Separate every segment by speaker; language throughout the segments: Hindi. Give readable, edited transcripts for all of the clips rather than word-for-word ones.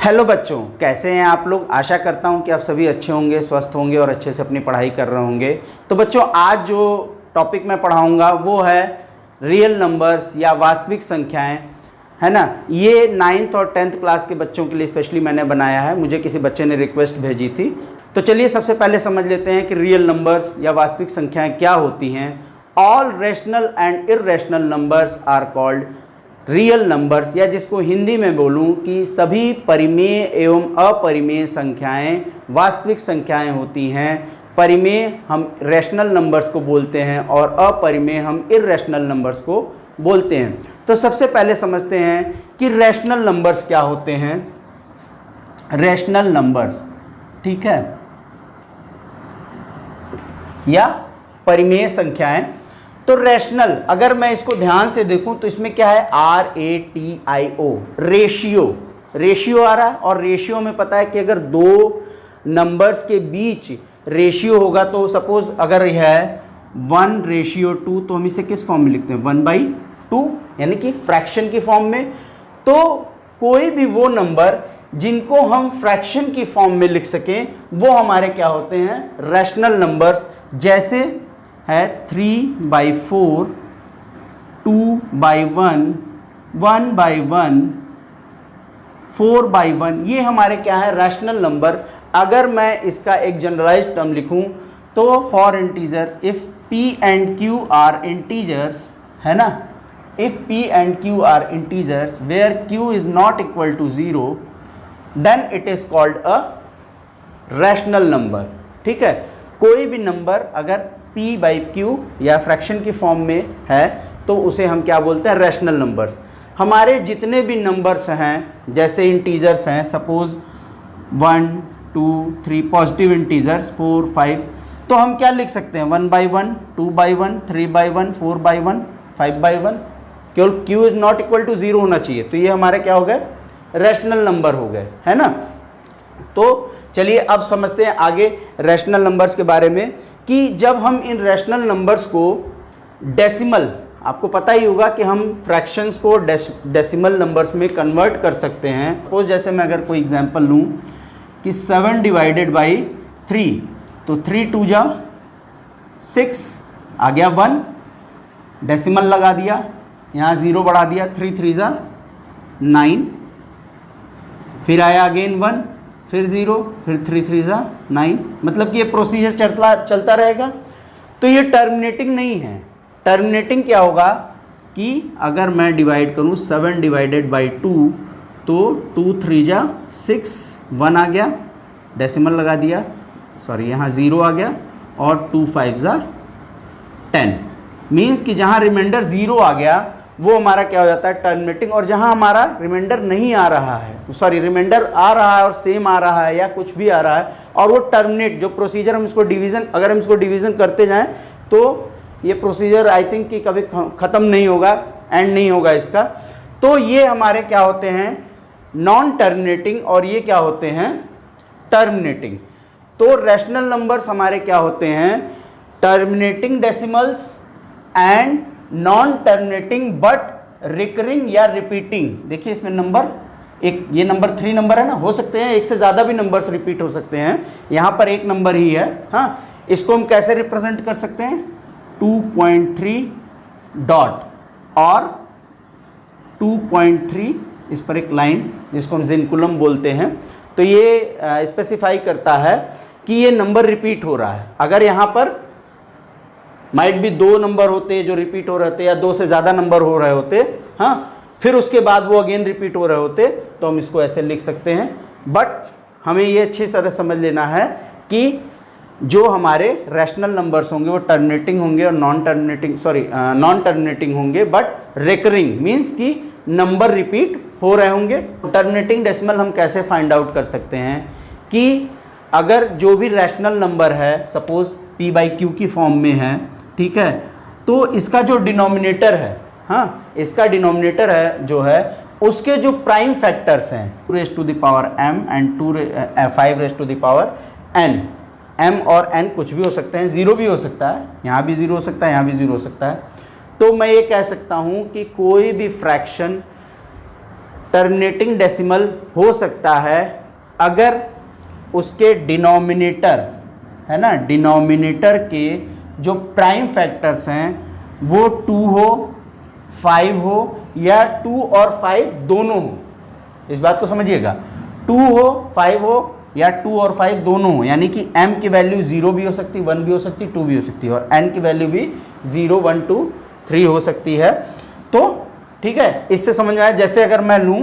Speaker 1: हेलो बच्चों, कैसे हैं आप लोग। आशा करता हूं कि आप सभी अच्छे होंगे, स्वस्थ होंगे और अच्छे से अपनी पढ़ाई कर रहे होंगे। तो बच्चों, आज जो टॉपिक मैं पढ़ाऊंगा वो है रियल नंबर्स या वास्तविक संख्याएं, है ना। ये 9th और 10th क्लास के बच्चों के लिए स्पेशली मैंने बनाया है। मुझे किसी बच्चे ने रिक्वेस्ट भेजी थी। तो चलिए सबसे पहले समझ लेते हैं कि रियल नंबर्स या वास्तविक संख्याएँ क्या होती हैं। All rational and irrational numbers are called real numbers, या जिसको हिंदी में बोलूं कि सभी परिमेय एवं अपरिमेय संख्याएं वास्तविक संख्याएं होती हैं। परिमेय हम रैशनल नंबर्स को बोलते हैं और अपरिमेय हम इर्रेशनल नंबर्स को बोलते हैं। तो सबसे पहले समझते हैं कि रैशनल नंबर्स क्या होते हैं। रैशनल नंबर्स, ठीक है, या परिमेय संख्याएं। तो रैशनल, अगर मैं इसको ध्यान से देखूं तो इसमें क्या है, RATIO, रेशियो आ रहा है। और रेशियो में पता है कि अगर दो नंबर्स के बीच रेशियो होगा, तो सपोज अगर यह है 1:2, तो हम इसे किस फॉर्म में लिखते हैं, 1/2, यानी कि फ्रैक्शन की फॉर्म में। तो कोई भी वो नंबर जिनको हम फ्रैक्शन की फॉर्म में लिख सकें वो हमारे क्या होते हैं, रैशनल नंबर्स। जैसे है 3/4, 2/1, 1/1, 4/1, ये हमारे क्या है, रैशनल नंबर। अगर मैं इसका एक जनरलाइज्ड टर्म लिखूं तो for integer, if P and Q are integers, है ना, if P and Q are integers where Q is not equal to 0, then it is called a rational number. ठीक है, कोई भी नंबर अगर P/Q या फ्रैक्शन की फॉर्म में है तो उसे हम क्या बोलते हैं, रैशनल नंबर्स। हमारे जितने भी नंबर्स हैं, जैसे इंटीजर्स हैं, सपोज 1, 2, 3 पॉजिटिव इंटीजर्स, 4, 5, तो हम क्या लिख सकते हैं, 1/1, 2/1, 3/1, 4/1, 5/1। केवल Q is not equal to 0 होना चाहिए। तो ये हमारे क्या हो गए, रैशनल नंबर हो गए, है ना। तो चलिए अब समझते हैं आगे रैशनल नंबर्स के बारे में, कि जब हम इन रैशनल नंबर्स को डेसिमल, आपको पता ही होगा कि हम फ्रैक्शंस को डेसिमल नंबर्स में कन्वर्ट कर सकते हैं। सपोज जैसे मैं अगर कोई एग्जांपल लूं कि 7/3, तो 3 2 जा 6, आ गया 1, डेसिमल लगा दिया, यहाँ 0 बढ़ा दिया, 3 3 जा 9, फिर आया अगेन 1, फिर 0, फिर 3 3 जा 9, मतलब कि ये प्रोसीजर चलता रहेगा। तो ये टर्मिनेटिंग नहीं है। टर्मिनेटिंग क्या होगा कि अगर मैं डिवाइड करूं 7/2, तो 2 3 जा 6, 1 आ गया, डेसिमल लगा दिया, सॉरी यहाँ 0 आ गया, और 2 5 जा 10, मीन्स कि जहाँ रिमाइंडर 0 आ गया वो हमारा क्या हो जाता है, टर्मिनेटिंग। और जहां हमारा रिमाइंडर नहीं आ रहा है, सॉरी रिमाइंडर आ रहा है और सेम आ रहा है या कुछ भी आ रहा है, और वो टर्मिनेट, जो प्रोसीजर हम इसको डिवीजन, अगर हम इसको डिवीजन करते जाएं तो ये प्रोसीजर आई थिंक कि कभी ख़त्म नहीं होगा, एंड नहीं होगा इसका। तो ये हमारे क्या होते हैं, नॉन टर्मिनेटिंग, और ये क्या होते हैं, टर्मिनेटिंग। तो रैशनल नंबर्स हमारे क्या होते हैं, terminating decimals and non terminating but recurring या रिपीटिंग। देखिए इसमें नंबर एक, ये नंबर 3 नंबर है ना, हो सकते हैं एक से ज़्यादा भी नंबर्स रिपीट हो सकते हैं, यहाँ पर एक नंबर ही है। हाँ, इसको हम कैसे रिप्रेजेंट कर सकते हैं, 2.3 डॉट और 2.3, इस पर एक लाइन जिसको हम जिनकुलम बोलते हैं। तो ये स्पेसिफाई करता है कि ये नंबर रिपीट हो रहा है। अगर यहाँ पर माइट भी 2 नंबर होते जो रिपीट हो रहे होते, या 2 से ज़्यादा नंबर हो रहे होते, हाँ, फिर उसके बाद वो अगेन रिपीट हो रहे होते, तो हम इसको ऐसे लिख सकते हैं। बट हमें ये अच्छी तरह समझ लेना है कि जो हमारे रैशनल नंबर्स होंगे वो टर्मिनेटिंग होंगे और नॉन टर्मिनेटिंग होंगे, बट रिकरिंग मीन्स कि नंबर रिपीट हो रहे होंगे। टर्मिनेटिंग डेसिमल हम कैसे फाइंड आउट कर सकते हैं कि अगर जो भी रैशनल नंबर है, सपोज P/Q की फॉर्म में है, ठीक है, तो इसका जो डिनोमिनेटर है, हाँ, इसका डिनोमिनेटर है जो है, उसके जो प्राइम फैक्टर्स हैं 2m एंड 5n, m और n कुछ भी हो सकते हैं, 0 भी हो सकता है, यहाँ भी 0 हो सकता है, यहाँ भी 0 हो सकता है। तो मैं ये कह सकता हूँ कि कोई भी फ्रैक्शन टर्मिनेटिंग डेसिमल हो सकता है अगर उसके डिनोमिनेटर है ना, डिनोमिनेटर के जो प्राइम फैक्टर्स हैं वो 2 हो, 5 हो या 2 और 5 दोनों हो। इस बात को समझिएगा, 2 हो, 5 हो या 2 और 5 दोनों हो, यानी कि m की वैल्यू 0 भी हो सकती, 1 भी हो सकती, 2 भी हो सकती है और n की वैल्यू भी 0, 1, 2, 3 हो सकती है। तो ठीक है, इससे समझ में आया। जैसे अगर मैं लूँ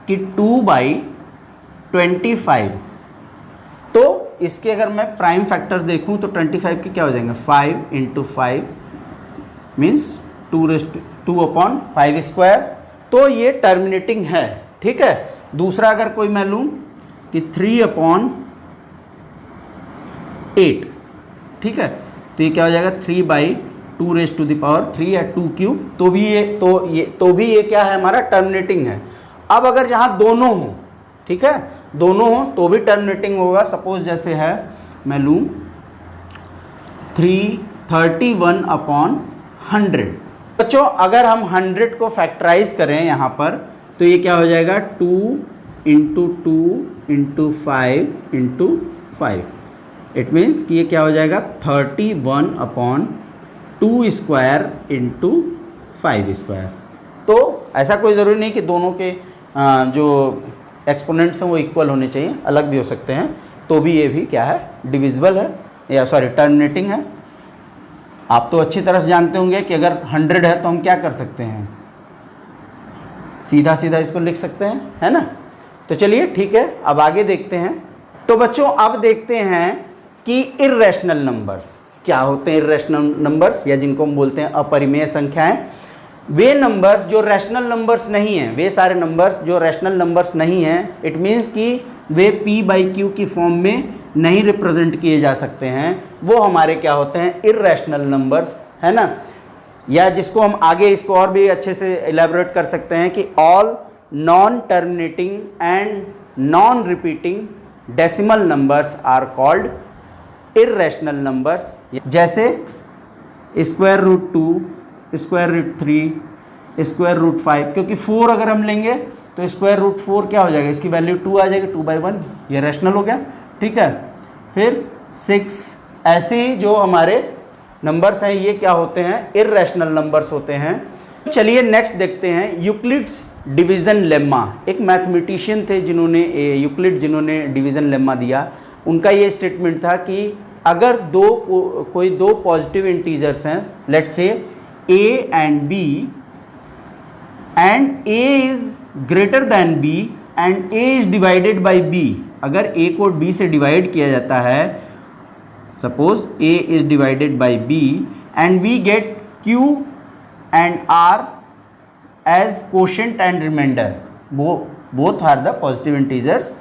Speaker 1: कि 2/25, तो इसके अगर मैं प्राइम फैक्टर्स देखूं तो 25 के क्या हो जाएंगे, 5 × 5 मीन्स 2/5²। तो ये टर्मिनेटिंग है, ठीक है। दूसरा अगर कोई मैं लूँ कि 3/8, ठीक है, तो ये क्या हो जाएगा 3/2⁻³ या 2³ तो भी ये क्या है, हमारा टर्मिनेटिंग है। अब अगर जहाँ दोनों हो, ठीक है, दोनों हो तो भी टर्मिनेटिंग होगा। सपोज जैसे है मैं लूँ 331/100। बच्चों अगर हम 100 को फैक्टराइज करें यहाँ पर तो ये क्या हो जाएगा 2 × 2 × 5 × 5। इट मीन्स कि ये क्या हो जाएगा 31/2² × 5²। तो ऐसा कोई ज़रूरी नहीं कि दोनों के जो एक्सपोनेंट्स हैं वो इक्वल होने चाहिए, अलग भी हो सकते हैं, तो भी ये भी क्या है, डिविजिबल है या सॉरी टर्मिनेटिंग है। आप तो अच्छी तरह से जानते होंगे कि अगर 100 है तो हम क्या कर सकते हैं, सीधा सीधा इसको लिख सकते हैं, है ना। तो चलिए ठीक है, अब आगे देखते हैं। तो बच्चों अब देखते हैं कि इर्रेशनल नंबर्स क्या होते हैं। इर्रेशनल नंबर्स या जिनको हम बोलते हैं अपरिमेय संख्याएं, वे नंबर्स जो रैशनल नंबर्स नहीं हैं, वे सारे नंबर्स जो रैशनल नंबर्स नहीं हैं, इट मीन्स कि वे p/q की फॉर्म में नहीं रिप्रेजेंट किए जा सकते हैं, वो हमारे क्या होते हैं, इर्रेशनल नंबर्स, है ना। या जिसको हम आगे इसको और भी अच्छे से इलेबोरेट कर सकते हैं कि all non terminating and non repeating decimal numbers are called irrational numbers. जैसे √2, √3, √5, क्योंकि 4 अगर हम लेंगे तो √4 क्या हो जाएगा, इसकी वैल्यू 2 आ जाएगी, 2/1, ये रैशनल हो गया, ठीक है। फिर 6, ऐसे ही जो हमारे नंबर्स हैं ये क्या होते हैं, इर्रेशनल नंबर्स होते हैं। चलिए नेक्स्ट देखते हैं यूक्लिड्स डिवीज़न लेम्मा। एक मैथमेटिशियन थे जिन्होंने जिन्होंने डिवीज़न लेम्मा दिया। उनका ये स्टेटमेंट था कि अगर कोई दो पॉजिटिव इंटीजर्स हैं, let's say a and b and a is greater than b and a is divided by b, अगर a को b से डिवाइड किया जाता है, suppose a is divided by b and we get q and r as quotient and remainder, both are the positive integers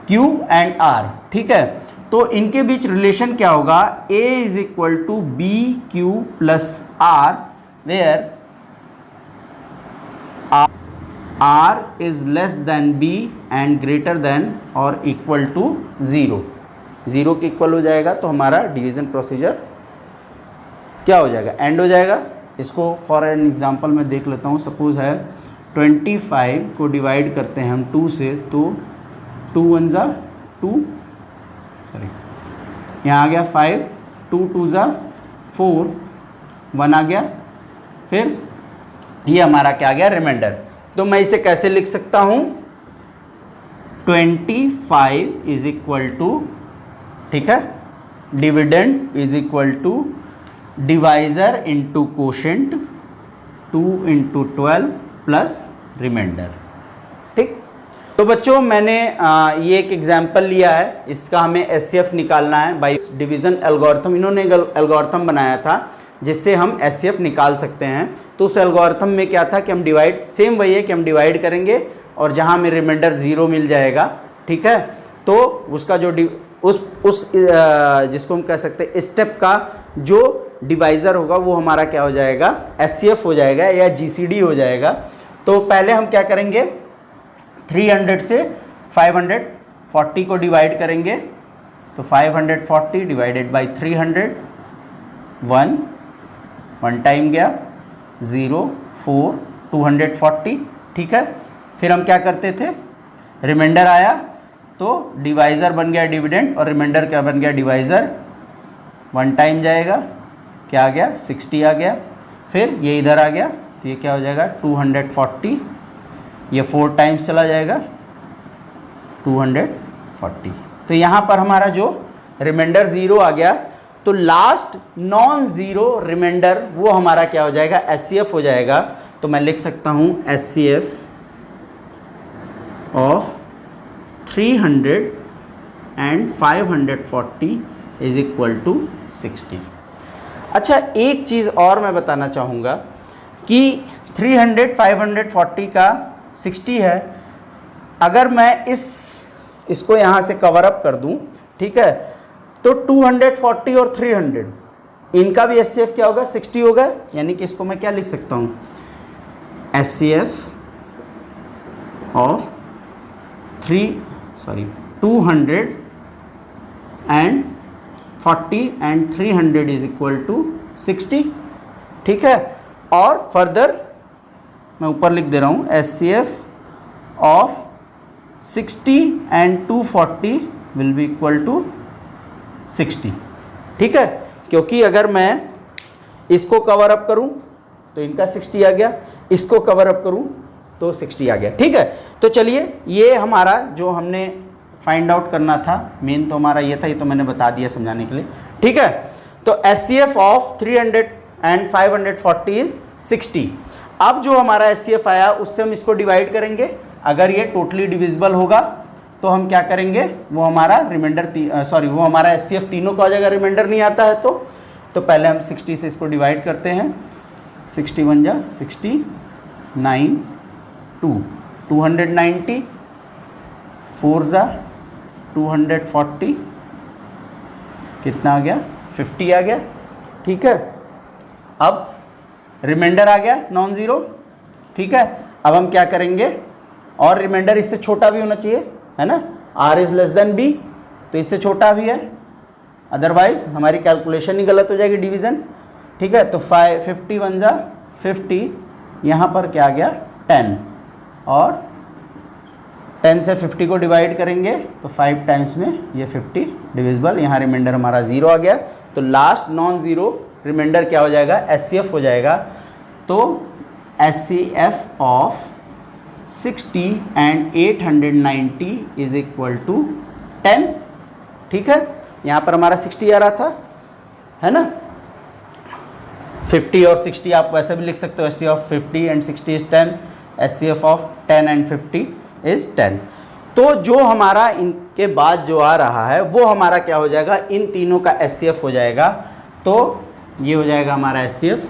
Speaker 1: q and r, ठीक है। तो इनके बीच रिलेशन क्या होगा, a = bq + r, where r is less than b and greater than or equal to 0, 0 के इक्वल हो जाएगा तो हमारा डिवीज़न प्रोसीजर क्या हो जाएगा, एंड हो जाएगा। इसको फॉर एन एग्जांपल मैं देख लेता हूँ। सपोज है 25 को डिवाइड करते हैं हम 2 से, तो 2 × 1 = 2, सॉरी यहाँ आ गया 5, 2 × 2 = 4, 1 आ गया, फिर ये हमारा क्या आ गया, रिमाइंडर। तो मैं इसे कैसे लिख सकता हूँ, 25 = ठीक है, dividend = divisor into quotient 2 × 12 plus remainder, ठीक। तो बच्चों मैंने ये एक एग्जाम्पल लिया है, इसका हमें एचसीएफ निकालना है बाय डिवीज़न एल्गोरिथम। इन्होंने एल्गोरिथम बनाया था जिससे हम एचसीएफ निकाल सकते हैं। तो उस एल्गोरिथम में क्या था कि हम डिवाइड, सेम वही है कि हम डिवाइड करेंगे और जहाँ हमें रिमाइंडर 0 मिल जाएगा, ठीक है, तो उसका जो जिसको हम कह सकते हैं स्टेप का जो डिवाइज़र होगा वो हमारा क्या हो जाएगा, एचसीएफ हो जाएगा या जीसीडी हो जाएगा। तो पहले हम क्या करेंगे, 300 से 540 को डिवाइड करेंगे, तो 540 डिवाइडेड बाई 300, 1 टाइम गया, 0 4 240 ठीक है। फिर हम क्या करते थे, रिमाइंडर आया तो डिवाइज़र बन गया डिविडेंड और रिमाइंडर क्या बन गया डिवाइज़र, 1 टाइम जाएगा, क्या आ गया 60 आ गया। फिर ये इधर आ गया तो ये क्या हो जाएगा 240, ये 4 टाइम्स चला जाएगा 240। तो यहाँ पर हमारा जो रिमाइंडर 0 आ गया, तो लास्ट नॉन ज़ीरो रिमाइंडर वो हमारा क्या हो जाएगा SCF हो जाएगा। तो मैं लिख सकता हूँ SCF of 300 and 540 is equal to 60। अच्छा, एक चीज़ और मैं बताना चाहूँगा कि 300 540 का 60 है, अगर मैं इसको यहाँ से कवर अप कर दूँ, ठीक है, तो 240 और 300 इनका भी SCF क्या होगा 60 होगा। यानी कि इसको मैं क्या लिख सकता हूँ SCF of 200 and 40 and 300 is equal to 60, ठीक है। और फर्दर मैं ऊपर लिख दे रहा हूँ SCF of 60 and 240 will be equal to 60, ठीक है। क्योंकि अगर मैं इसको कवर अप करूं तो इनका 60 आ गया, इसको कवर अप करूं तो 60 आ गया, ठीक है। तो चलिए, ये हमारा जो हमने फाइंड आउट करना था, मेन तो हमारा ये था, ये तो मैंने बता दिया समझाने के लिए, ठीक है। तो SCF ऑफ 300 एंड 540 इज 60। अब जो हमारा SCF आया उससे हम इसको डिवाइड करेंगे। अगर ये टोटली डिविजिबल होगा तो हम क्या करेंगे, वो हमारा रिमाइंडर वो हमारा SCF तीनों का हो जाएगा, रिमाइंडर नहीं आता है तो पहले हम 60 से इसको डिवाइड करते हैं। 61 जा 60, 9 2 290, 4 जा 240, कितना आ गया 50 आ गया, ठीक है। अब रिमाइंडर आ गया नॉन ज़ीरो, ठीक है। अब हम क्या करेंगे, और रिमाइंडर इससे छोटा भी होना चाहिए, है ना, R is less than B, तो इससे छोटा भी है, अदरवाइज हमारी कैलकुलेशन ही गलत हो जाएगी, डिवीज़न, ठीक है। तो 51 जा 50, यहाँ पर क्या आ गया 10, और 10 से 50 को डिवाइड करेंगे तो 5 टाइम्स में ये 50 डिविजिबल, यहाँ रिमाइंडर हमारा 0 आ गया। तो लास्ट नॉन ज़ीरो रिमाइंडर क्या हो जाएगा SCF हो जाएगा। तो SCF of 60 and 890 is equal to 10, ठीक है। यहाँ पर हमारा 60 आ रहा था, है ना। 50 और 60 आप वैसे भी लिख सकते हो, SCF of 50 and 60 is 10, SCF of 10 and 50 is 10। तो जो हमारा इनके बाद जो आ रहा है वो हमारा क्या हो जाएगा, इन तीनों का SCF हो जाएगा। तो ये हो जाएगा हमारा SCF,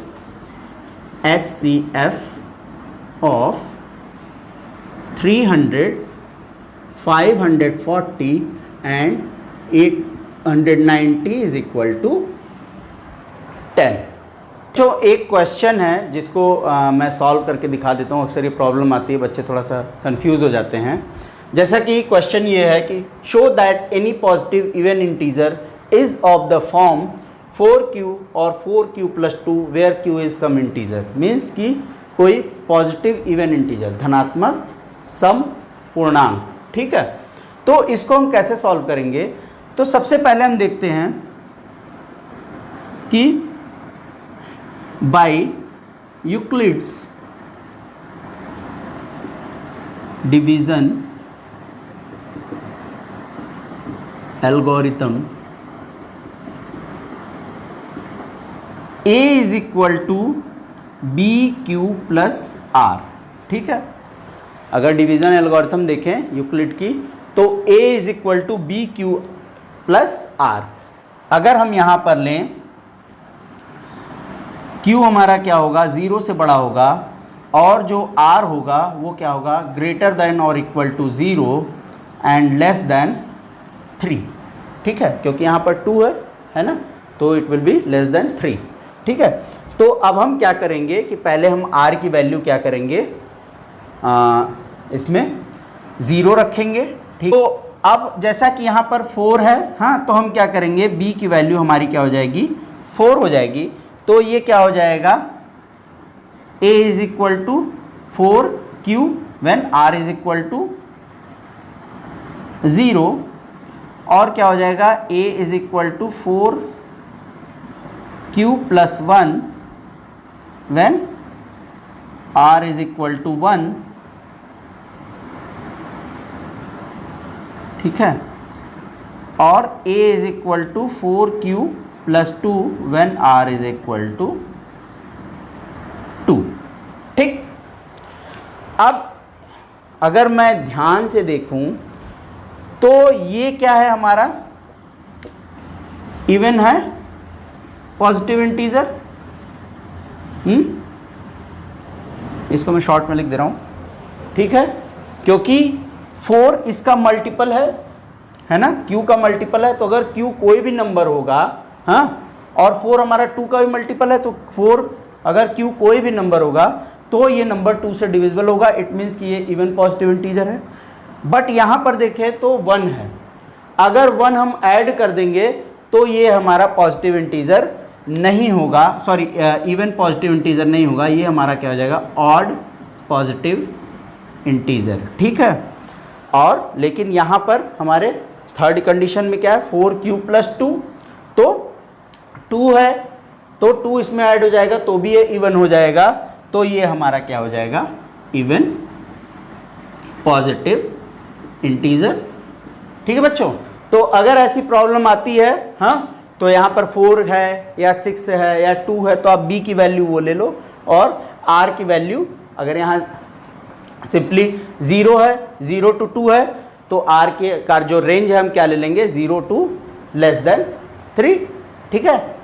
Speaker 1: HCF of 300 540 and 890 is equal to 10। जो एक क्वेश्चन है जिसको मैं सॉल्व करके दिखा देता हूँ, अक्सर ये प्रॉब्लम आती है, बच्चे थोड़ा सा कंफ्यूज हो जाते हैं। जैसा कि क्वेश्चन ये है कि show that any positive even integer is of the form 4q और 4q plus 2 where q is some integer. Means कि कोई पॉजिटिव इवन इंटीजर, धनात्मक सम पूर्णांक, ठीक है। तो इसको हम कैसे सॉल्व करेंगे, तो सबसे पहले हम देखते हैं कि by Euclid's division algorithm A is equal to BQ plus R, ठीक है। अगर डिवीजन एल्गोरिथम देखें यूक्लिड की तो A is equal to BQ plus R। अगर हम यहाँ पर लें Q हमारा क्या होगा 0 से बड़ा होगा, और जो R होगा वो क्या होगा ग्रेटर देन और equal to 0 and less than 3, ठीक है, क्योंकि यहाँ पर 2 है ना, तो it will be less than 3, ठीक है। तो अब हम क्या करेंगे कि पहले हम R की वैल्यू क्या करेंगे, इसमें 0 रखेंगे, ठीक। तो अब जैसा कि यहाँ पर 4 है, हाँ, तो हम क्या करेंगे B की वैल्यू हमारी क्या हो जाएगी 4 हो जाएगी। तो ये क्या हो जाएगा A is equal to 4 Q when R is equal to 0, और क्या हो जाएगा A is equal to 4Q plus 1 when R is equal to 1, ठीक है, और A is equal to 4Q plus 2 when R is equal to 2, ठीक। अब अगर मैं ध्यान से देखूं तो ये क्या है हमारा, इवन है, पॉजिटिव इंटीजर, इसको मैं शॉर्ट में लिख दे रहा हूं, ठीक है, क्योंकि 4 इसका मल्टीपल है ना, Q का मल्टीपल है, तो अगर Q कोई भी नंबर होगा, हाँ, और 4 हमारा 2 का भी मल्टीपल है, तो 4 अगर Q कोई भी नंबर होगा तो ये नंबर 2 से डिविजिबल होगा, इट मीन्स कि ये इवन पॉजिटिव इंटीजर है। बट यहाँ पर देखें तो 1 है, अगर 1 हम ऐड कर देंगे तो ये हमारा पॉजिटिव इंटीजर नहीं होगा, सॉरी इवन पॉजिटिव इंटीजर नहीं होगा, ये हमारा क्या हो जाएगा, ऑड पॉजिटिव इंटीजर, ठीक है। और लेकिन यहाँ पर हमारे थर्ड कंडीशन में क्या है, 4Q प्लस 2, तो 2 है तो 2 इसमें ऐड हो जाएगा तो भी ये इवन हो जाएगा, तो ये हमारा क्या हो जाएगा, इवन पॉजिटिव इंटीजर, ठीक है बच्चों। तो अगर ऐसी प्रॉब्लम आती है, हाँ, तो यहाँ पर 4 है या 6 है या 2 है, तो आप B की वैल्यू वो ले लो, और R की वैल्यू अगर यहाँ सिंपली 0 है, 0 to 2 है, तो R के का जो रेंज है हम क्या ले लेंगे, 0 to <3, ठीक है।